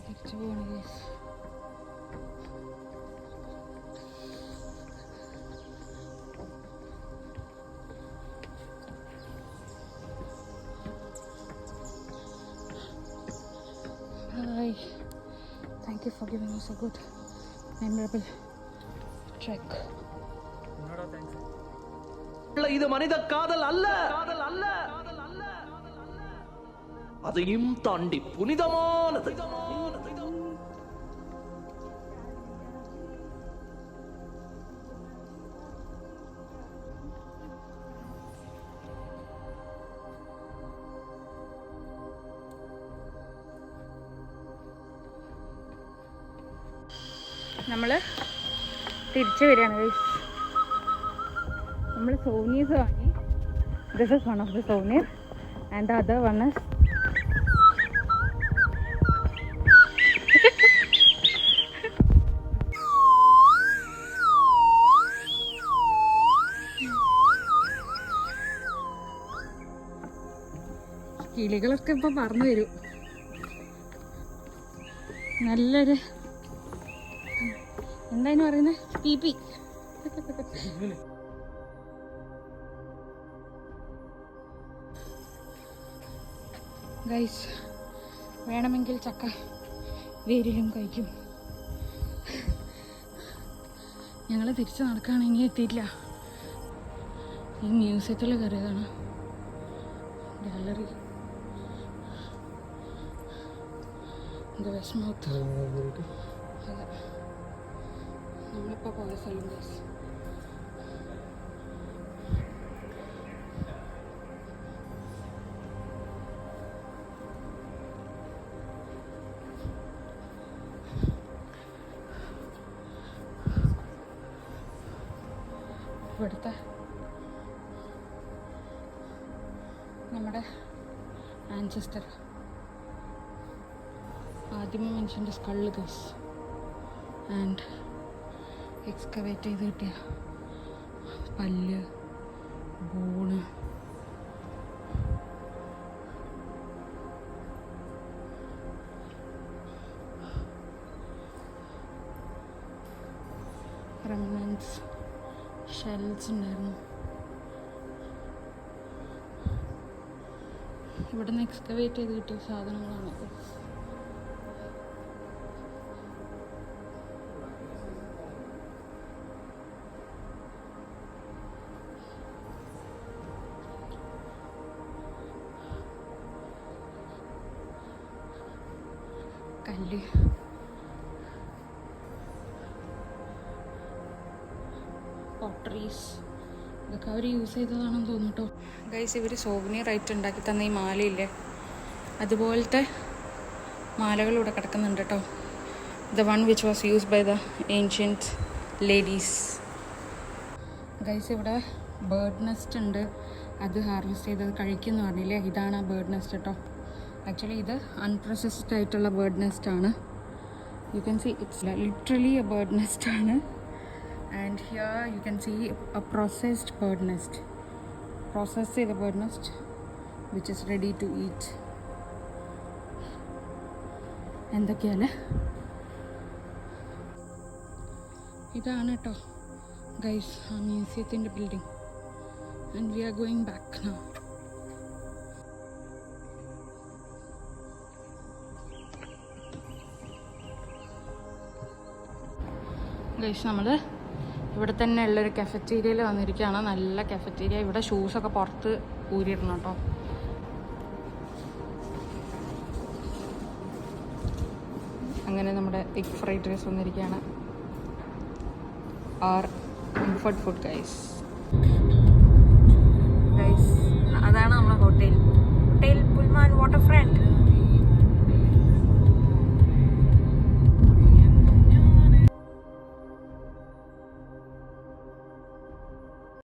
തിരിച്ചു പോകണം guys. Hi, thank you for giving us a good, memorable trek. இது மனித காதல் அல்ல, அதையும் தாண்டி புனிதமானது. നമ്മൾ തിരിച്ചു വരികയാണ് ഗൈസ്. നമ്മൾ സോവനീർസ് വാങ്ങി. This is one of the souvenir and the other one is കിളികളൊക്കെ ഇപ്പം പറന്നു വരും. നല്ലൊരു എന്തായിരുന്നു പറയുന്നത്, പീപ്പി. ഗൈസ്, വേണമെങ്കിൽ ചക്ക വേരിലും കഴിക്കും. ഞങ്ങൾ തിരിച്ച് നടക്കുകയാണെങ്കിൽ എത്തിയിട്ടില്ല. ഈ മ്യൂസിയത്തിൽ കയറിയതാണ്, ഗാലറി, വെസ്റ്റ് മൗത്ത്. നമ്മളിപ്പോൾ പോയ സ്ഥലം ഗൈസ്. ഇവിടുത്തെ നമ്മുടെ ആൻസസ്റ്റർ ആദ്യമേ മനുഷ്യൻ്റെ സ്കള്ള് ഗൈസ്. ആൻഡ് എക്സ്കവേറ്റ് ചെയ്ത് കിട്ടിയ പല്ല്, ബോണ്, റെമനൻസ്, ഷെൽസ് ഉണ്ടായിരുന്നു. ഇവിടുന്ന് എക്സ്കവേറ്റ് ചെയ്ത് കിട്ടിയ സാധനങ്ങളാണ്. കല്ല്, പോട്ടറീസ്, ഇതൊക്കെ അവർ യൂസ് ചെയ്തതാണെന്ന് തോന്നുന്നു കേട്ടോ ഗൈസ്. ഇവർ സോവനിയർ ആയിട്ട് ഉണ്ടാക്കി തന്ന ഈ മാലയില്ലേ, അതുപോലത്തെ മാലകൾ ഇവിടെ കിടക്കുന്നുണ്ട് കേട്ടോ. The one which was used by the ancient ladies. Guys, ഇവിടെ ബേർഡ് നെസ്റ്റ് ഉണ്ട്, അത് ഹാർവെസ്റ്റ് ചെയ്തത് കഴിക്കുമെന്ന് പറഞ്ഞില്ലേ. ഇതാണ് ആ ബേർഡ് നെസ്റ്റ് കേട്ടോ. ആക്ച്വലി ഇത് അൺപ്രോസസ്ഡ് ആയിട്ടുള്ള ബേർഡ് നെസ്റ്റ് ആണ്. You can see it's literally a bird nest ആണ്. And here you can see a processed bird nest, process ചെയ്ത bird nest which is ready to eat. എന്തൊക്കെയാണ് ഇതാണ് കേട്ടോ guys ആ മ്യൂസിയത്തിൻ്റെ building. And we are going back now. Guys, നമ്മൾ ഇവിടെ തന്നെ ഉള്ളൊരു കഫറ്റീരിയയിൽ വന്നിരിക്കുകയാണ്. നല്ല കഫറ്റീരിയ. ഇവിടെ ഷൂസൊക്കെ പുറത്ത് ഊരിയിരുന്നു കേട്ടോ. അങ്ങനെ നമ്മുടെ എഗ് ഫ്രൈഡ് റൈസ് വന്നിരിക്കുകയാണ്. Our comfort food guys. അതാണ് നമ്മുടെ ഹോട്ടൽ പുൽമാൻ വാട്ടർ ഫ്രണ്ട്.